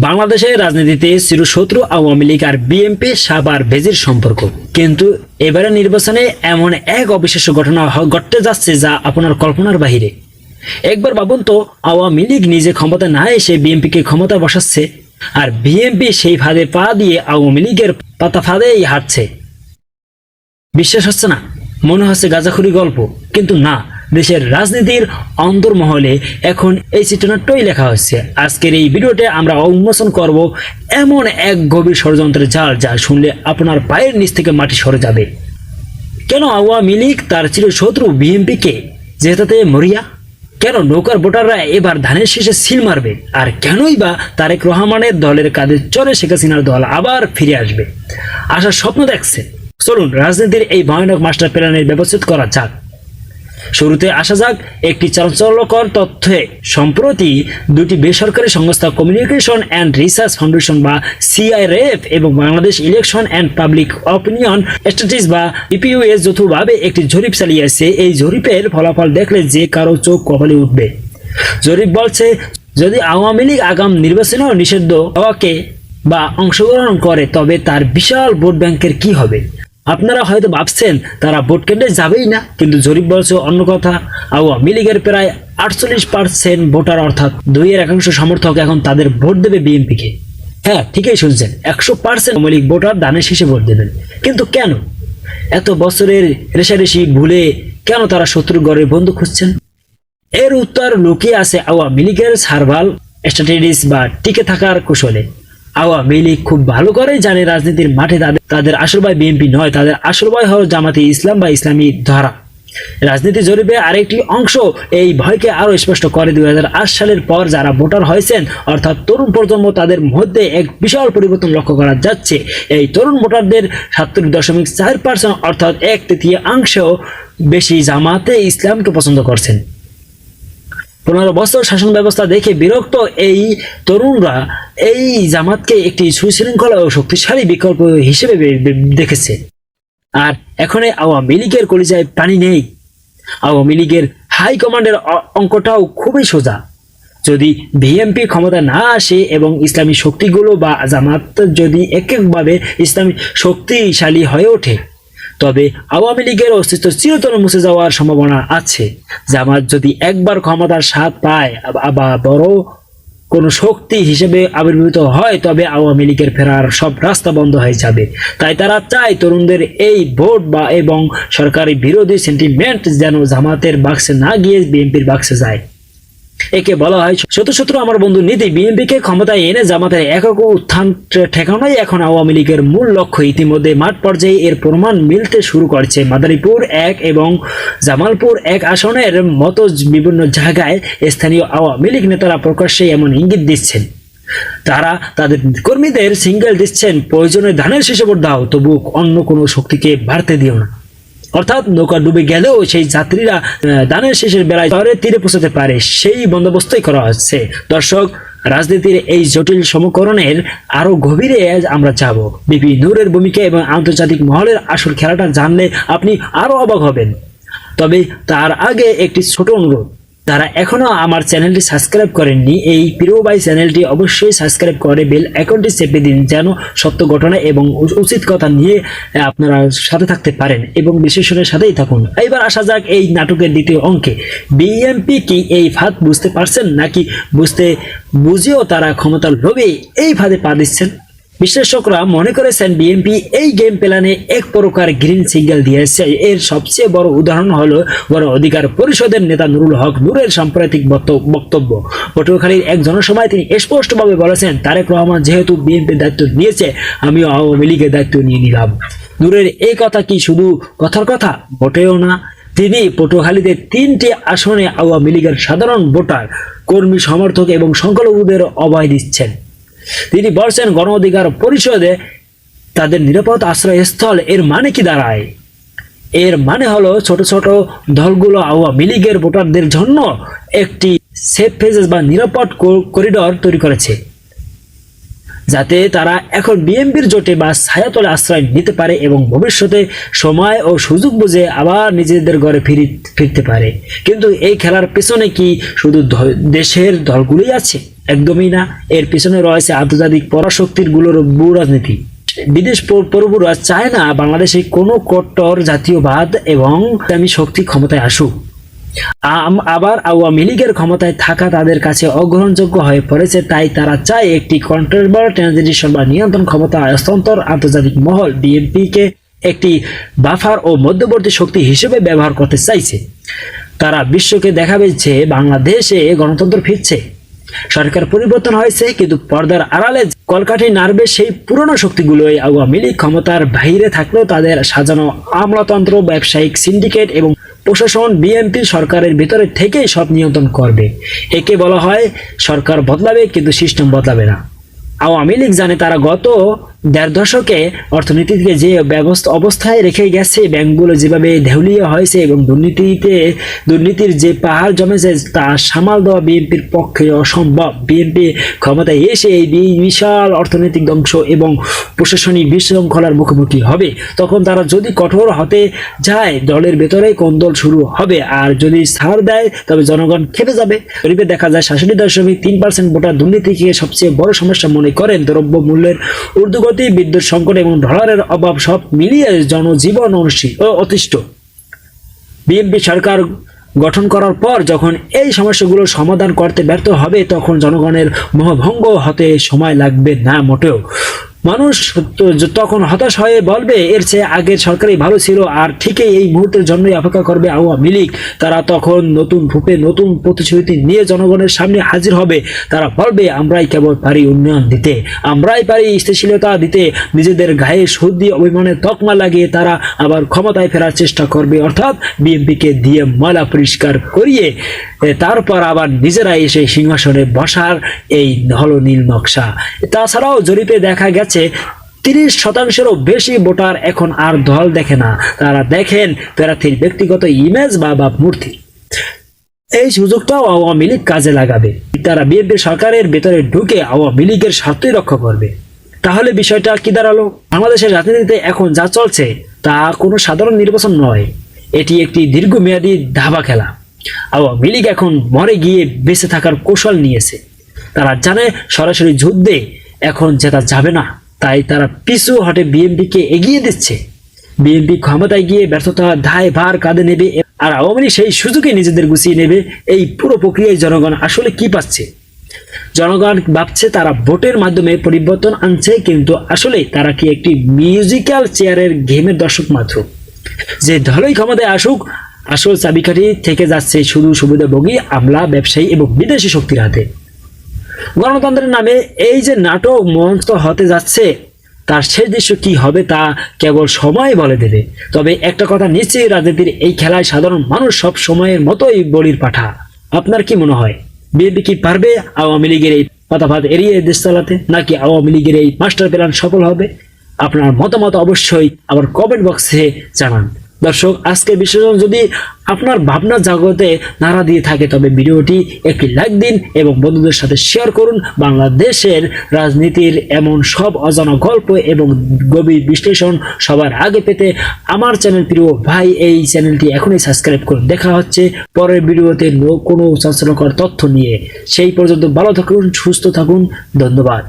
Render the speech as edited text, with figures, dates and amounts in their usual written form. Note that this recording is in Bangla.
বাংলাদেশের রাজনীতিতে চিরশত্রু আওয়ামী লীগ আর বিএনপি সাপ আর ভেজির সম্পর্ক, কিন্তু এবারে নির্বাচনে এমন এক অবিশ্বাস্য ঘটনা ঘটতে যাচ্ছে যা আপনার কল্পনার বাহিরে। একবার ভাবুন তো, আওয়ামী লীগ নিজে ক্ষমতা না এসে বিএনপিকে ক্ষমতা বসাচ্ছে, আর বিএনপি সেই ফাঁদে পা দিয়ে আওয়ামী লীগের পাতা ফাঁদেই হাঁটছে। বিশ্বাস হচ্ছে না? মনে হচ্ছে গাঁজাখুরি গল্প, কিন্তু না, দেশের রাজনীতির অন্তর্মহলে এখন এই চিত্রনাট্যই লেখা হচ্ছে। আজকের এই ভিডিওতে আমরা উন্মোচন করব এমন এক গভীর ষড়যন্ত্রের জাল যা শুনলে আপনার পায়ের নিচ থেকে মাটি সরে যাবে। কেন আওয়ামী লীগ তার চিরশত্রু বিএনপিকে জেতাতে মরিয়া? কেন নৌকার ভোটাররা এবার ধানের শীষে সিল মারবে? আর কেনই বা তারেক রহমানের দলের কাঁধে চড়ে শেখ হাসিনার দল আবার ফিরে আসবে? আসার স্বপ্ন দেখছে। চলুন রাজনীতির এই ভয়ানক মাস্টার প্ল্যানের ব্যবস্থিত করা যাক। শুরুতে আসা যাক একটি চাঞ্চল্যকর তথ্যে। সম্প্রতি দুটি বেসরকারি সংস্থা কমিউনিকেশন অ্যান্ড রিসার্চ ফাউন্ডেশন বা সিআইআরএফ এবং Bangladesh election and public opinion statistics বা ইপিইউএস যৌথভাবে একটি জরিপ চালিয়েছে। এই জরিপের ফলাফল দেখলে যে কারো চোখ কপালে উঠবে। জরিপ বলছে, যদি আওয়ামী লীগ আগাম নির্বাচনেও নিষিদ্ধ হওয়াকে বা অংশগ্রহণ করে তবে তার বিশাল ভোট ব্যাংকের কি হবে? আপনারা হয়তো ভাবছেন তারা ভোট কেন্দ্রে যাবেই না, কিন্তু জরিপ বলছে অন্য কথা। আওয়ামী লীগের প্রায় 48% ভোটার অর্থাৎ 2/1 সমর্থক এখন তাদের ভোট দেবে বিএনপিকে। হ্যাঁ, ঠিকই শুনছেন, 100% আওয়ামী লীগ ভোটার ধানের শীষে ভোট দেবেন। কিন্তু কেন? এত বছরের রেশারেশি ভুলে কেন তারা শত্রুর ঘরের বন্ধু খুঁজছেন? এর উত্তর লুকিয়ে আছে আওয়ামী লীগের সার্ভাল স্ট্র্যাটেজিস বা টিকে থাকার কৌশলে। আওয়ামী লীগ খুব ভালো করেই জানে রাজনীতির মাঠে তাদের আসল ভয় বিএনপি নয়, তাদের আসল ভয় হল জামাতে ইসলাম বা ইসলামী ধারা। রাজনীতি জরিপে আরেকটি অংশ এই ভয়কে আরো স্পষ্ট করে। 2008 সালের পর যারা ভোটার হয়েছেন অর্থাৎ তরুণ প্রজন্ম, তাদের মধ্যে এক বিশাল পরিবর্তন লক্ষ্য করা যাচ্ছে। এই তরুণ ভোটারদের 70.4% অর্থাৎ 1/3 বেশি জামাতে ইসলামকে পছন্দ করছেন। 15 বছর শাসন ব্যবস্থা দেখে বিরক্ত এই তরুণরা এই জামাতকে একটি সুশৃঙ্খলা ও শক্তিশালী বিকল্প হিসেবে দেখেছে। আর এখন আওয়ামী লীগের কলিজায় পানি নেই। আওয়ামী লীগের হাইকমান্ডের অঙ্কটাও খুবই সোজা। যদি বিএনপি ক্ষমতা না আসে এবং ইসলামী শক্তিগুলো বা জামাত যদি এককভাবে ইসলামী শক্তিশালী হয়ে ওঠে, তবে আওয়ামী লীগের অস্তিত্ব চিরতরে মুছে যাওয়ার সম্ভাবনা আছে। জামাত যদি একবার ক্ষমতার স্বাদ পায় বা বড় কোনো শক্তি হিসেবে আবির্ভূত হয়, তবে আওয়ামী লীগের ফেরার সব রাস্তা বন্ধ হয়ে যাবে। তাই তারা চায় তরুণদের এই ভোট বা এবং সরকারি বিরোধী সেন্টিমেন্ট যেন জামাতের বাক্সে না গিয়ে বিএনপির বাক্সে যায়। একে বলা হয় শত্রু আমার বন্ধু নীতি। বিএনপিকে ক্ষমতায় এনে জামাতের একক উত্থান ঠেকানোই এখন আওয়ামী লীগের মূল লক্ষ্য। ইতিমধ্যে মাঠ পর্যায়ে এর প্রমাণ মিলতে শুরু করেছে। মাদারীপুর 1 এবং জামালপুর 1 আসনের মতো বিভিন্ন জায়গায় স্থানীয় আওয়ামী লীগ নেতারা প্রকাশ্যে এমন ইঙ্গিত দিচ্ছেন। তারা তাদের কর্মীদের সিঙ্গেল দিচ্ছেন, প্রয়োজনে ধানের শীষে ভোট দাও, তবু অন্য কোনো শক্তিকে বাড়তে দিও না। অর্থাৎ নৌকা ডুবে গেলেও সেই যাত্রীরা ধানের শেষের বেলায় শহরের তীরে পৌঁছাতে পারে, সেই বন্দোবস্তই করা হচ্ছে। দর্শক, রাজনীতির এই জটিল সমীকরণের আরো গভীরে আমরা যাব। বিপি নূরের ভূমিকা এবং আন্তর্জাতিক মহলের আসল খেলাটা জানলে আপনি আরো অবাক হবেন। তবে তার আগে একটি ছোট অনুরোধ, যারা এখনো আমার চ্যানেলটি সাবস্ক্রাইব করেননি, এই প্রিয় ভাই চ্যানেলটি অবশ্যই সাবস্ক্রাইব করে বেল আইকনটি চেপে দিন, যেন সত্য ঘটনা এবং উচিত কথা নিয়ে আপনারা সাথে থাকতে পারেন এবং বিশ্লেষণের সাথেই থাকুন। এবার আসা যাক এই নাটকের দ্বিতীয় অঙ্কে। বিএনপি কি এই ফাঁদ বুঝতে পারছেন, নাকি বুঝেও তারা ক্ষমতার লোভে এই ফাঁদে পা দিচ্ছেন? বিশ্লেষকরা মনে করেছেন বিএনপি এই গেম প্ল্যানে এক প্রকার গ্রিন সিগন্যাল দিয়েছে। এর সবচেয়ে বড় উদাহরণ হলো গণ অধিকার পরিষদের নেতা নুরুল হক নূরের সাম্প্রতিক বক্তব্য। পটুয়াখালীর এক জনসভায় তিনি স্পষ্টভাবে বলেছেন, তারেক রহমান যেহেতু বিএনপির দায়িত্ব নিয়েছে, আমিও আওয়ামী লীগের দায়িত্ব নিয়ে নিলাম। নূরের এই কথা কি শুধু কথার কথা? মোটেও না। তিনি পটুয়াখালীতে 3টি আসনে আওয়ামী লীগের সাধারণ ভোটার, কর্মী, সমর্থক এবং সংখ্যালঘুদের অভয় দিচ্ছেন। তিনি বলছেন, গণ অধিকার পরিষদে তাদের নিরাপদ আশ্রয়স্থল। এর মানে কি দাঁড়ায়? এর মানে হলো ছোট ছোট দলগুলো আওয়ামী লীগের ভোটারদের জন্য একটি সেফ ফেজেস বা নিরাপদ করিডর তৈরি করেছে, যাতে তারা এখন বিএনপির জোটে বা ছায়াতলে আশ্রয় নিতে পারে এবং ভবিষ্যতে সময় ও সুযোগ বুঝে আবার নিজেদের ঘরে ফিরতে পারে। কিন্তু এই খেলার পেছনে কি শুধু দেশের দলগুলোই আছে? একদমই না। এর পিছনে রয়েছে আন্তর্জাতিক পরাশক্তিগুলোর ভূ রাজনীতি। বিদেশ প্রভুরা চায় না বাংলাদেশে কোনো কট্টর জাতীয়বাদ এবং ইসলামী শক্তি ক্ষমতায় আসুক। আবার আওয়ামী লীগের ক্ষমতায় থাকা তাদের কাছে অগ্রহণযোগ্য হয়ে পড়েছে, তাই তারা চায় একটি কন্ট্রোলেবল ট্রানজিশন বা নিয়ন্ত্রণ ক্ষমতা হস্তান্তর। আন্তর্জাতিক মহল বিএনপিকে একটি বাফার ও মধ্যবর্তী শক্তি হিসেবে ব্যবহার করতে চাইছে। তারা বিশ্বকে দেখাবে যে বাংলাদেশে গণতন্ত্র ফিরছে, সরকার পরিবর্তন হয়েছে, কিন্তু পর্দার আড়ালে কলকাঠি নাড়বে সেই পুরনো শক্তিগুলোই। আওয়ামী লীগ ক্ষমতার বাইরে থাকলেও তাদের সাজানো আমলাতন্ত্র, ব্যবসায়িক সিন্ডিকেট এবং প্রশাসন বিএনপি সরকারের ভিতরে থেকেই সব নিয়ন্ত্রণ করবে। একে বলা হয় সরকার বদলাবে কিন্তু সিস্টেম বদলাবে না। আওয়ামী লীগ জানে তারা গত ১.৫ দশকে অর্থনীতিকে যে অবস্থায় রেখে গেছে, ব্যাংকগুলো যেভাবে দেউলিয়া হয়েছে এবং দুর্নীতির যে পাহাড় জমেছে তা সামাল দেওয়া বিএনপির পক্ষে অসম্ভব। বিএনপি ক্ষমতায় এসে এই বিশাল অর্থনৈতিক ধ্বংস এবং প্রশাসনিক বিশৃঙ্খলার মুখোমুখি হবে। তখন তারা যদি কঠোর হতে যায়, দলের ভেতরে কোন্দল শুরু হবে, আর যদি ছাড় দেয় তবে জনগণ খেপে যাবে। জরিপে দেখা যায় ৬৭.৩% ভোটার দুর্নীতিকে সবচেয়ে বড় সমস্যা মনে করেন। দ্রব্য মূল্যের ঊর্ধ্বগতি, বিদ্যুৎ সংকট এবং ডলারের অভাব সব মিলিয়ে জনজীবন অতিষ্ঠ। বিএনপি সরকার গঠন করার পর যখন এই সমস্যাগুলোর সমাধান করতে ব্যর্থ হবে, তখন জনগণের মোহভঙ্গ হতে সময় লাগবে না মোটেও। মানুষ তখন হতাশ হয়ে বলবে এর চেয়ে আগের সরকারই ভালো ছিল, আর ঠিকই এই মুহূর্তের জন্যই অপেক্ষা করবে আওয়ামী লীগ। তারা তখন নতুন রূপে নতুন প্রতিশ্রুতি নিয়ে জনগণের সামনে হাজির হবে। তারা বলবে আমরাই কেবল পারি উন্নয়ন দিতে, আমরাই পারি স্থিতিশীলতা দিতে। নিজেদের গায়ে সুদ দিয়ে অভিমানের তকমা লাগিয়ে তারা আবার ক্ষমতায় ফেরার চেষ্টা করবে, অর্থাৎ বিএনপিকে দিয়ে ময়লা পরিষ্কার করিয়ে তারপর আবার নিজেরা এসে সিংহাসনে বসার এই হলো নীল নকশা। তাছাড়াও জরিপে দেখা গেছে ৩০%-এরও বেশি ভোটার এখন আর দল দেখে না, তারা দেখেন প্রার্থীর ব্যক্তিগত ইমেজ বা মূর্তি। এই সুযোগটাও আওয়ামী লীগ কাজে লাগাবে। তারা বিএনপি সরকারের ভেতরে ঢুকে আওয়ামী লীগের স্বার্থই রক্ষা করবে। তাহলে বিষয়টা কি দাঁড়ালো? বাংলাদেশের রাজনীতিতে এখন যা চলছে তা কোনো সাধারণ নির্বাচন নয়, এটি একটি দীর্ঘমেয়াদী ধাবা খেলা। আওয়ামী লীগ এখন মরে গিয়ে বেঁচে থাকার কৌশল নিয়েছে। তারা জানে সরাসরি যুদ্ধে এখন জেতা যাবে না, তাই তারা পিছু হটে বিএনপিকে এগিয়ে দিচ্ছে। বিএনপি ক্ষমতায় গিয়ে ব্যর্থতার দায় ভার কাঁধে নেবে, আর আওয়ামী লীগ সেই সুযোগে নিজেদের গুছিয়ে নেবে। এই পুরো প্রক্রিয়ায় জনগণ আসলে কি পাচ্ছে? জনগণ ভাবছে তারা ভোটের মাধ্যমে পরিবর্তন আনছে, কিন্তু আসলে তারা কি একটি মিউজিক্যাল চেয়ারের গেমের দর্শক মাত্র। যে দলই ক্ষমতায় আসুক, আসল চাবিকাঠি থেকে যাচ্ছে শুধু সুবিধাভোগী আমলা, ব্যবসায়ী এবং বিদেশি শক্তির হাতে। গণতন্ত্রের নামে এই যে নাটক মঞ্চ হতে যাচ্ছে, তার শেষ দৃশ্য কি হবে তা কেবল সময় বলে দেবে। তবে একটা কথা নিশ্চয়ই, রাজনীতির এই খেলায় সাধারণ মানুষ সব সময়ের মতোই বলির পাঠা। আপনার কি মনে হয়, বিএনপি কি পারবে আওয়ামী লীগের এই পাতাভাত এড়িয়ে দেশ চালাতে, নাকি আওয়ামী লীগের এই মাস্টার প্ল্যান সফল হবে? আপনার মতামত অবশ্যই আবার কমেন্ট বক্সে জানান। দর্শক, আজকের বিশ্লেষণ যদি আপনার ভাবনা জগতে নাড়া দিয়ে থাকে তবে ভিডিওটি একটি লাইক দিন এবং বন্ধুদের সাথে শেয়ার করুন। বাংলাদেশের রাজনীতির এমন সব অজানা গল্প এবং গভীর বিশ্লেষণ সবার আগে পেতে আমার চ্যানেল প্রিয় ভাই এই চ্যানেলটি এখনই সাবস্ক্রাইব করুন। দেখা হচ্ছে পরের ভিডিওতে কোনো চাঞ্চল্যকর তথ্য নিয়ে। সেই পর্যন্ত ভালো থাকুন, সুস্থ থাকুন, ধন্যবাদ।